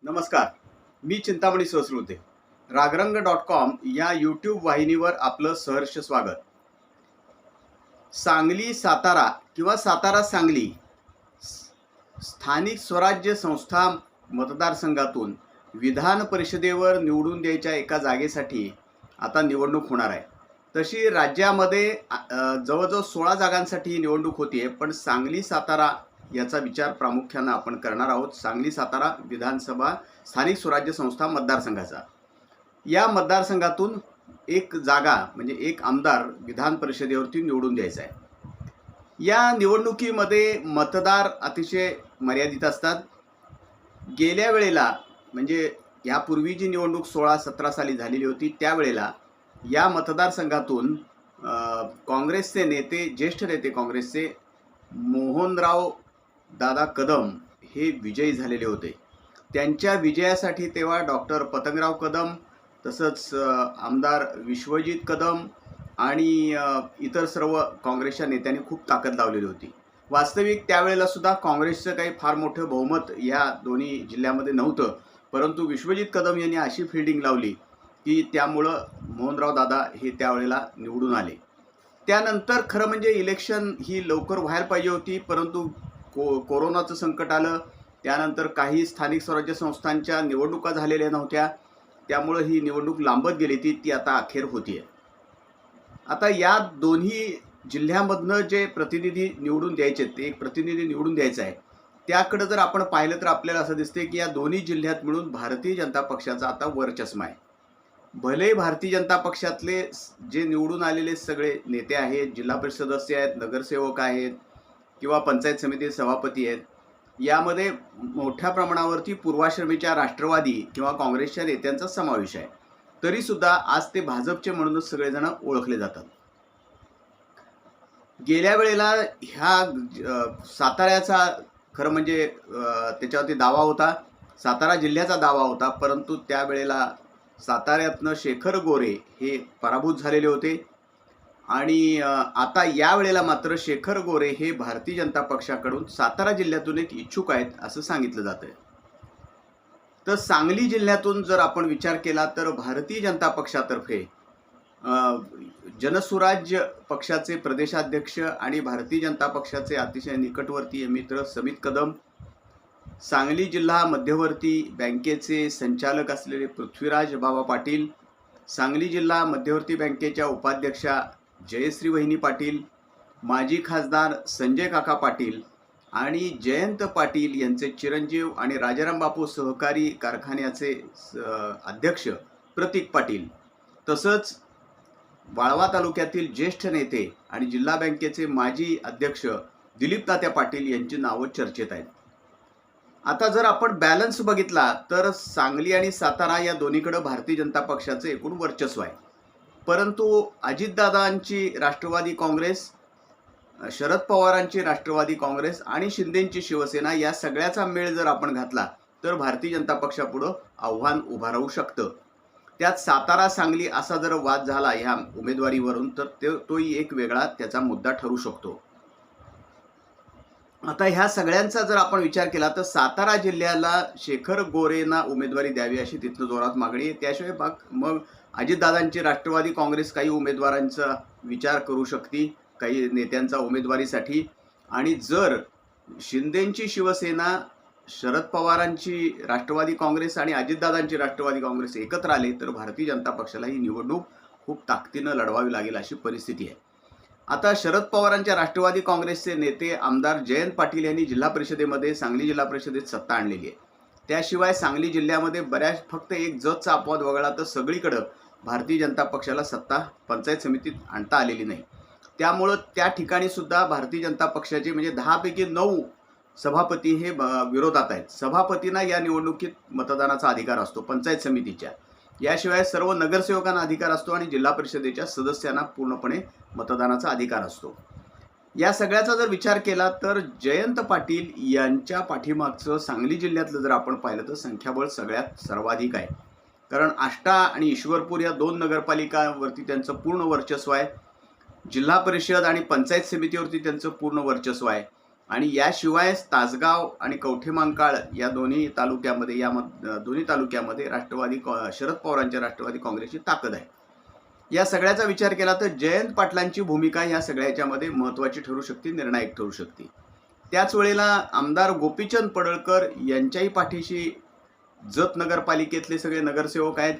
नमस्कार. मी चिंतामणी सहस्रबुद्धे. रागरंग.com या यूट्यूब वाहिनीवर आपलं सहर्ष स्वागत. सांगली सातारा किंवा सातारा सांगली स्थानिक स्वराज्य संस्था मतदारसंघातून विधान परिषदेवर निवडून द्यायच्या एका जागेसाठी आता निवडणूक होणार आहे. तशी राज्यामध्ये जवळजवळ 16 जागांसाठी निवडणूक होती आहे, पण सांगली सातारा याचा विचार प्रामुख्याने आपण करणार आहोत. सांगली सातारा विधानसभा स्थानिक स्वराज्य संस्था मतदारसंघाचा या मतदारसंघातून एक जागा म्हणजे एक आमदार विधान परिषदेवरती निवडून द्यायचा आहे. या निवडणुकीमध्ये मतदार अतिशय मर्यादित असतात. गेल्या वेळेला म्हणजे यापूर्वी जी निवडणूक 16-17 साली झालेली होती त्यावेळेला या मतदारसंघातून काँग्रेसचे नेते, ज्येष्ठ नेते काँग्रेसचे मोहनराव दादा कदम हे विजयी झालेले होते. त्यांच्या विजयासाठी तेव्हा डॉक्टर पतंगराव कदम, तसंच आमदार विश्वजित कदम आणि इतर सर्व काँग्रेसच्या नेत्यांनी खूप ताकद लावलेली होती. वास्तविक त्यावेळेला सुद्धा काँग्रेसचं काही फार मोठं बहुमत या दोन्ही जिल्ह्यामध्ये नव्हतं, परंतु विश्वजित कदम यांनी अशी फिल्डिंग लावली की त्यामुळं मोहनराव दादा हे त्यावेळेला निवडून आले. त्यानंतर खरं म्हणजे इलेक्शन ही लवकर व्हायला पाहिजे होती, परंतु कोरोनाचं संकट आलं. त्यानंतर काही स्थानिक स्वराज्य संस्थांच्या निवडणुका झालेल्या नव्हत्या, त्यामुळं ही निवडणूक लांबत गेली ती आता अखेर होतीये. आता या दोन्ही जिल्ह्यामधनं जे प्रतिनिधी निवडून द्यायचे, ते एक प्रतिनिधी निवडून द्यायचा आहे, त्याकडे जर आपण पाहिलं तर आपल्याला असं दिसते की या दोन्ही जिल्ह्यात मिळून भारतीय जनता पक्षाचा आता वरचष्मा आहे. भले भारतीय जनता पक्षातले जे निवडून आलेले सगळे नेते आहेत, जिल्हा परिषद सदस्य आहेत, नगरसेवक आहेत किंवा पंचायत समिती सभापती आहेत, यामध्ये मोठ्या प्रमाणावरती पूर्वाश्रमीच्या राष्ट्रवादी किंवा काँग्रेसच्या नेत्यांचा समावेश आहे, तरीसुद्धा आज ते भाजपचे म्हणूनच सगळेजण ओळखले जातात. गेल्या वेळेला ह्या साताऱ्याचा खरं म्हणजे त्याच्यावरती दावा होता, सातारा जिल्ह्याचा दावा होता, परंतु त्यावेळेला साताऱ्यातनं शेखर गोरे हे पराभूत झालेले होते आणि आता यावेळेला मात्र शेखर गोरे हे भारतीय जनता पक्षाकडून सातारा जिल्ह्यातून एक इच्छुक आहेत असं सांगितलं जातं. तर सांगली जिल्ह्यातून जर आपण विचार केला तर भारतीय जनता पक्षातर्फे जनसुराज्य पक्षाचे प्रदेशाध्यक्ष आणि भारतीय जनता पक्षाचे अतिशय निकटवर्तीय मित्र समित कदम, सांगली जिल्हा मध्यवर्ती बँकेचे संचालक असलेले पृथ्वीराज बाबा पाटील, सांगली जिल्हा मध्यवर्ती बँकेच्या उपाध्यक्षा जयश्री वहिनी पाटील, माजी खासदार संजय काका पाटील आणि जयंत पाटील यांचे चिरंजीव आणि राजाराम बापू सहकारी कारखान्याचे अध्यक्ष प्रतीक पाटील, तसंच वाळवा तालुक्यातील ज्येष्ठ नेते आणि जिल्हा बँकेचे माजी अध्यक्ष दिलीप तात्या पाटील यांची नावं चर्चेत आहेत. आता जर आपण बॅलन्स बघितला तर सांगली आणि सातारा या दोन्हीकडे भारतीय जनता पक्षाचे एकूण वर्चस्व आहे, परंतु अजितदादांची राष्ट्रवादी काँग्रेस, शरद पवारांची राष्ट्रवादी काँग्रेस आणि शिंदेंची शिवसेना या सगळ्याचा मेळ जर आपण घातला तर भारतीय जनता पक्षापुढं आव्हान उभा राहू शकतं. त्यात सातारा सांगली असा जर वाद झाला ह्या उमेदवारीवरून तर तोही एक वेगळा त्याचा मुद्दा ठरू शकतो. आता ह्या सगळ्यांचा जर आपण विचार केला तर सातारा जिल्ह्याला शेखर गोरेंना उमेदवारी द्यावी अशी तिथनं जोरात मागणी आहे. त्याशिवाय मग अजितदादांची राष्ट्रवादी काँग्रेस काही उमेदवारांचा विचार करू शकते, काही नेत्यांचा उमेदवारीसाठी. आणि जर शिंदेंची शिवसेना, शरद पवारांची राष्ट्रवादी काँग्रेस आणि अजितदादांची राष्ट्रवादी काँग्रेस एकत्र आले तर भारतीय जनता पक्षाला ही निवडणूक खूप ताकदीनं लढवावी लागेल अशी परिस्थिती आहे. आता शरद पवारांच्या राष्ट्रवादी काँग्रेसचे नेते आमदार जयंत पाटील यांनी जिल्हा परिषदेमध्ये, सांगली जिल्हा परिषदेत सत्ता आणलेली आहे. त्याशिवाय सांगली जिल्ह्यामध्ये बऱ्याच फक्त एक जतचा अपवाद वगळला तर सगळीकडं भारतीय जनता पक्षाला सत्ता पंचायत समितीत आणता आलेली नाही. त्यामुळं त्या ठिकाणी सुद्धा भारतीय जनता पक्षाचे म्हणजे 10 पैकी 9 सभापती हे विरोधात आहेत. सभापतींना या निवडणुकीत मतदानाचा अधिकार असतो पंचायत समितीच्या, याशिवाय सर्व नगरसेवकांना अधिकार असतो आणि जिल्हा परिषदेच्या सदस्यांना पूर्णपणे मतदानाचा अधिकार असतो. या सगळ्याचा जर विचार केला तर जयंत पाटील यांच्या पाठीमागचं सांगली जिल्ह्यातलं जर आपण पाहिलं तर संख्याबळ सगळ्यात सर्वाधिक आहे, कारण आष्टा आणि ईश्वरपूर या 2 नगरपालिकांवरती त्यांचं पूर्ण वर्चस्व आहे. जिल्हा परिषद आणि पंचायत समितीवरती त्यांचं पूर्ण वर्चस्व आहे आणि याशिवाय तासगाव आणि कवठेमहांकाळ या दोन्ही तालुक्यामध्ये शरद पवारांच्या राष्ट्रवादी काँग्रेसची ताकद आहे. या सगळ्याचा विचार केला तर जयंत पाटलांची भूमिका या सगळ्याच्यामध्ये महत्त्वाची ठरू शकते, निर्णायक ठरू शकते. त्याच वेळेला आमदार गोपीचंद पडळकर यांच्याही पाठीशी जत नगरपालिकेतले सगळे नगरसेवक आहेत.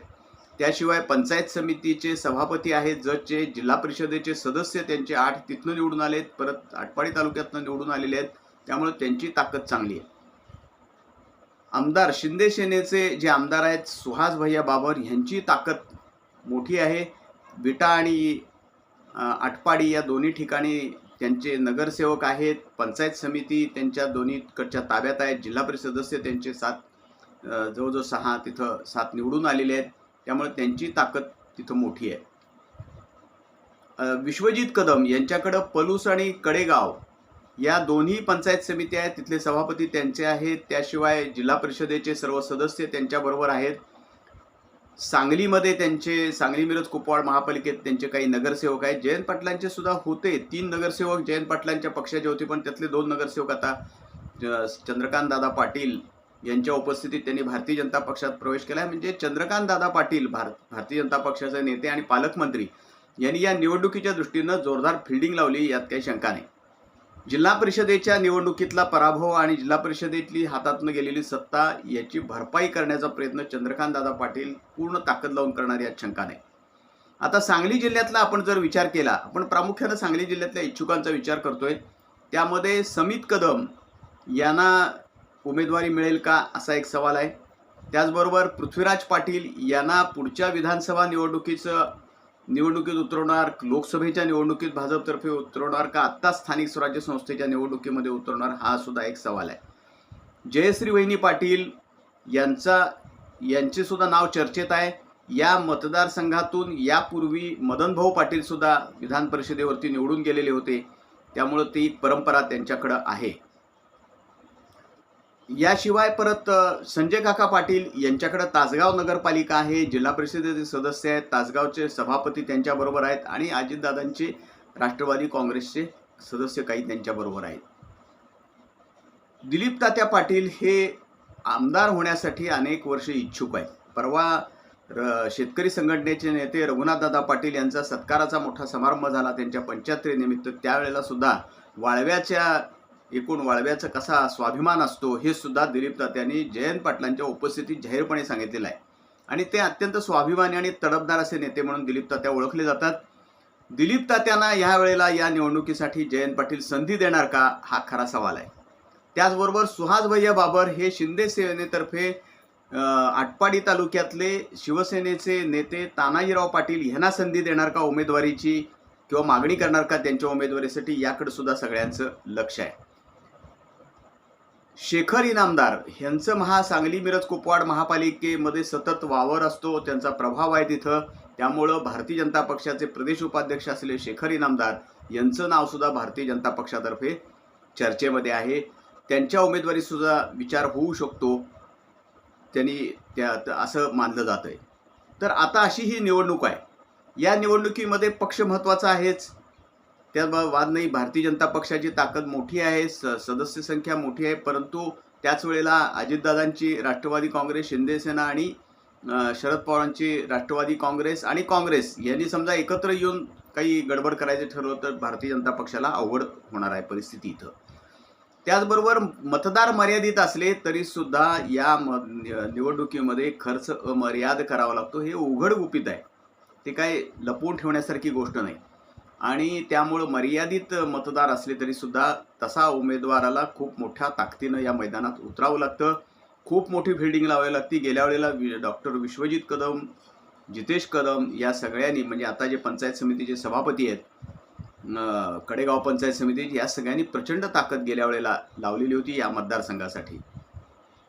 त्याशिवाय पंचायत समितीचे सभापती आहेत जतचे, जिल्हा परिषदेचे सदस्य त्यांचे 8 तिथनं निवडून आलेत, परत आटपाडी तालुक्यातनं निवडून आलेले आहेत. त्यामुळे त्यांची ताकद चांगली आहे. आमदार शिंदे सेनेचे जे आमदार आहेत सुहास भैया बाबर यांची ताकद मोठी आहे. विटा आणि आटपाडी या दोन्ही ठिकाणी त्यांचे नगरसेवक आहेत. पंचायत समिती त्यांच्या दोन्हीकडच्या ताब्यात आहेत. जिल्हा परिषद सदस्य त्यांचे जवळजवळ 7 निवडून आलेले आहेत. त्यामुळे त्यांची ताकद तिथं मोठी आहे. विश्वजित कदम यांच्याकडं पलूस आणि कडेगाव या दोन्ही पंचायत समिती आहेत, तिथले सभापती त्यांचे आहेत. त्याशिवाय जिल्हा परिषदेचे सर्व सदस्य त्यांच्याबरोबर आहेत. सांगलीमध्ये सांगली मिरज कुपवाड महापालिकेत त्यांचे काही नगरसेवक आहेत. जयंत पाटलांचे सुद्धा होते 3 नगरसेवक जयंत पाटलांच्या पक्षाचे होते, पण त्यातले 2 नगरसेवक आता चंद्रकांत दादा पाटील यांच्या उपस्थितीत त्यांनी भारतीय जनता पक्षात प्रवेश केला आहे. म्हणजे चंद्रकांत दादा पाटील भारतीय जनता पक्षाचे नेते आणि पालकमंत्री यांनी या निवडणुकीच्या दृष्टीनं जोरदार फिल्डिंग लावली, यात काही शंका नाही. जिल्हा परिषदेच्या निवडणुकीतला पराभव आणि जिल्हा परिषदेतली हातातून गेलेली सत्ता याची भरपाई करण्याचा प्रयत्न चंद्रकांत दादा पाटील पूर्ण ताकद लावून करणार, यात शंका नाही. आता सांगली जिल्ह्यातला आपण जर विचार केला, आपण प्रामुख्यानं सांगली जिल्ह्यातल्या इच्छुकांचा विचार करतोय. त्यामध्ये समित कदम यांना उमेदवारी मिळेल का असा एक सवाल आहे. त्याचबरोबर पृथ्वीराज पाटील यांना पुढच्या विधानसभा निवडणुकीत उतरवणार, लोकसभेच्या निवडणुकीत भाजपतर्फे उतरवणार का आत्ता स्थानिक स्वराज्य संस्थेच्या निवडणुकीमध्ये उतरवणार, हा सुद्धा एक सवाल आहे. जयश्री वहिनी पाटील यांचे सुद्धा नाव चर्चेत आहे. या मतदारसंघातून यापूर्वी मदन भाऊ पाटील सुद्धा विधान परिषदेवरती निवडून गेलेले होते, त्यामुळे ती परंपरा त्यांच्याकडे आहे. याशिवाय परत संजय काका पाटील यांच्याकडे तासगाव नगरपालिका आहे, जिल्हा परिषदेचे सदस्य आहेत, तासगावचे सभापती त्यांच्याबरोबर आहेत आणि अजितदादांचे राष्ट्रवादी काँग्रेसचे सदस्य काही त्यांच्याबरोबर आहेत. दिलीप तात्या पाटील हे आमदार होण्यासाठी अनेक वर्षे इच्छुक आहेत. परवा शेतकरी संघटनेचे नेते रघुनाथदादा पाटील यांचा सत्काराचा मोठा समारंभ झाला त्यांच्या 75 निमित्त. त्यावेळेला सुद्धा वाळव्याचा कसा स्वाभिमान असतो हे सुद्धा दिलीप तात्यांनी जयंत पाटलांच्या उपस्थितीत जाहीरपणे सांगितलेलं आहे. आणि ते अत्यंत स्वाभिमानी आणि तडफदार असे नेते म्हणून दिलीप तात्या ओळखले जातात. दिलीप तात्यांना या वेळेला या निवडणुकीसाठी जयंत पाटील संधी देणार का, हा खरा सवाल आहे. त्याचबरोबर सुहास भैया बाबर हे शिंदे सेनेतर्फे आटपाडी तालुक्यातले शिवसेनेचे नेते तानाजीराव पाटील यांना संधी देणार का उमेदवारीची, किंवा मागणी करणार का त्यांच्या उमेदवारीसाठी, याकडे सुद्धा सगळ्यांचं लक्ष आहे. शेखर इनामदार यांचं सांगली मिरज कुपवाड महापालिकेमध्ये सतत वावर असतो, त्यांचा प्रभाव आहे तिथं. त्यामुळं भारतीय जनता पक्षाचे प्रदेश उपाध्यक्ष असलेले शेखर इनामदार यांचं नाव सुद्धा भारतीय जनता पक्षातर्फे चर्चेमध्ये आहे. त्यांच्या उमेदवारी सुद्धा विचार होऊ शकतो असं मानलं जात आहे. तर आता अशी ही निवडणूक आहे. या निवडणुकीमध्ये पक्ष महत्त्वाचा आहेच, त्यात वाद नाही. भारतीय जनता पक्षाची ताकद मोठी आहे, सदस्य संख्या मोठी आहे, परंतु त्याच वेळेला अजितदादांची राष्ट्रवादी काँग्रेस, शिंदेसेना आणि शरद पवारांची राष्ट्रवादी काँग्रेस आणि काँग्रेस यांनी समजा एकत्र येऊन काही गडबड करायचे ठरवलं तर भारतीय जनता पक्षाला अवघड होणार आहे परिस्थिती इथं. त्याचबरोबर मतदार मर्यादित असले तरी सुद्धा या निवडणुकीमध्ये खर्च अमर्याद करावा लागतो, हे उघड गुपित आहे, ते काय लपवून ठेवण्यासारखी गोष्ट नाही. आणि त्यामुळं मर्यादित मतदार असले तरी सुद्धा तसा उमेदवाराला खूप मोठ्या ताकदीनं या मैदानात उतरावं लागतं, खूप मोठी फिल्डिंग लावावी लागते. गेल्या वेळेला डॉक्टर विश्वजित कदम, जितेश कदम या सगळ्यांनी, म्हणजे आता जे पंचायत समितीचे सभापती आहेत कडेगाव पंचायत समितीची, या सगळ्यांनी प्रचंड ताकद गेल्या वेळेला लावलेली होती या मतदारसंघासाठी.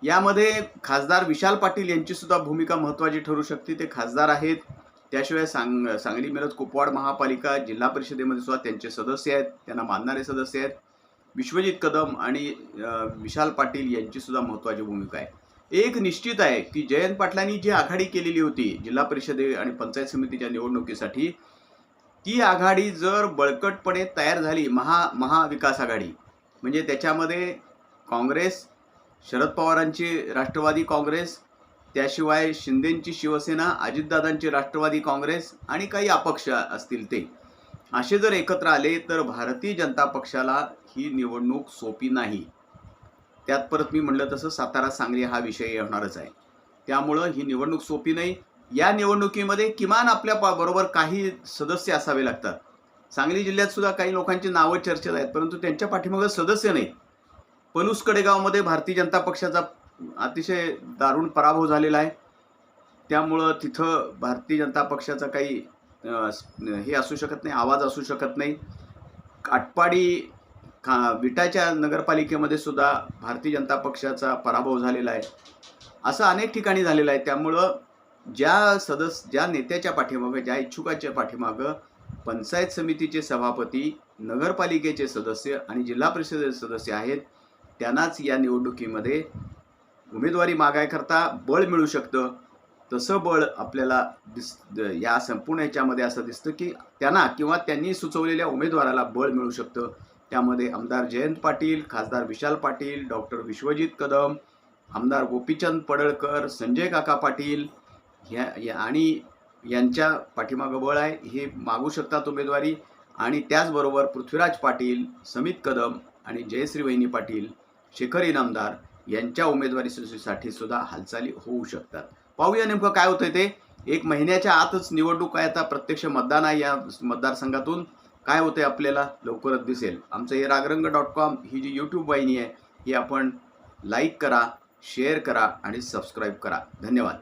यामध्ये खासदार विशाल पाटील यांची सुद्धा भूमिका महत्त्वाची ठरू शकते, ते खासदार आहेत. त्याशिवाय सांगली मिरज कुपवाड महापालिका जिल्हा परिषदेमध्ये सुद्धा त्यांचे सदस्य आहेत, त्यांना मानणारे सदस्य आहेत. विश्वजित कदम आणि विशाल पाटील यांची सुद्धा महत्त्वाची भूमिका आहे. एक निश्चित आहे की जयंत पाटलांनी जी आघाडी केलेली होती जिल्हा परिषदे आणि पंचायत समितीच्या निवडणुकीसाठी, ती आघाडी जर बळकटपणे तयार झाली, महाविकास आघाडी, म्हणजे त्याच्यामध्ये काँग्रेस, शरद पवारांची राष्ट्रवादी काँग्रेस, त्याशिवाय शिंदेंची शिवसेना, अजितदादांची राष्ट्रवादी काँग्रेस आणि काही अपक्ष असतील ते असे जर एकत्र आले तर भारतीय जनता पक्षाला ही निवडणूक सोपी नाही. त्यात परत मी म्हटलं तसं सातारा सांगली हा विषय होणारच आहे. त्यामुळं ही निवडणूक सोपी नाही. या निवडणुकीमध्ये किमान आपल्या बरोबर काही सदस्य असावे लागतात. सांगली जिल्ह्यात सुद्धा काही लोकांची नावं चर्चेत आहेत, परंतु त्यांच्या पाठीमागे सदस्य नाहीत. पलूस कडेगावमध्ये भारतीय जनता पक्षाचा अतिशय दारुण पराभव झालेला आहे. त्यामुळं तिथं भारतीय जनता पक्षाचा काही हे असू शकत नाही, आवाज असू शकत नाही. आटपाडी विटाच्या नगरपालिकेमध्ये सुद्धा भारतीय जनता पक्षाचा पराभव झालेला आहे. असं अनेक ठिकाणी झालेलं आहे. त्यामुळं ज्या नेत्याच्या पाठीमागं, ज्या इच्छुकाच्या पाठीमागं पंचायत समितीचे सभापती, नगरपालिकेचे सदस्य आणि जिल्हा परिषदेचे सदस्य आहेत, त्यांनाच या निवडणुकीमध्ये उमेदवारी मागायकरता बळ मिळू शकतं. तसं बळ आपल्याला या संपूर्ण याच्यामध्ये असं दिसतं की त्यांना किंवा त्यांनी सुचवलेल्या उमेदवाराला बळ मिळू शकतं. त्यामध्ये आमदार जयंत पाटील, खासदार विशाल पाटील, डॉक्टर विश्वजित कदम, आमदार गोपीचंद पडळकर, संजय काका पाटील आणि यांच्या पाठीमागं बळ आहे. हे मागू शकतात उमेदवारी. आणि त्याचबरोबर पृथ्वीराज पाटील, समित कदम आणि जयश्री वहिनी पाटील, शेखर इनामदार यांच्या उमेदवारीसाठी सुद्धा हालचाली होऊ शकतात. पाहूया नेमकं काय होतंय ते. 1 महिन्याच्या आतच निवडणूक आहे. आता प्रत्यक्ष मतदान आहे. या मतदारसंघातून काय होतंय आपल्याला लवकरच दिसेल. आमचं हे रागरंग.com ही जी यूट्यूब वाहिनी आहे ही आपण लाईक करा, शेअर करा आणि सबस्क्राईब करा. धन्यवाद.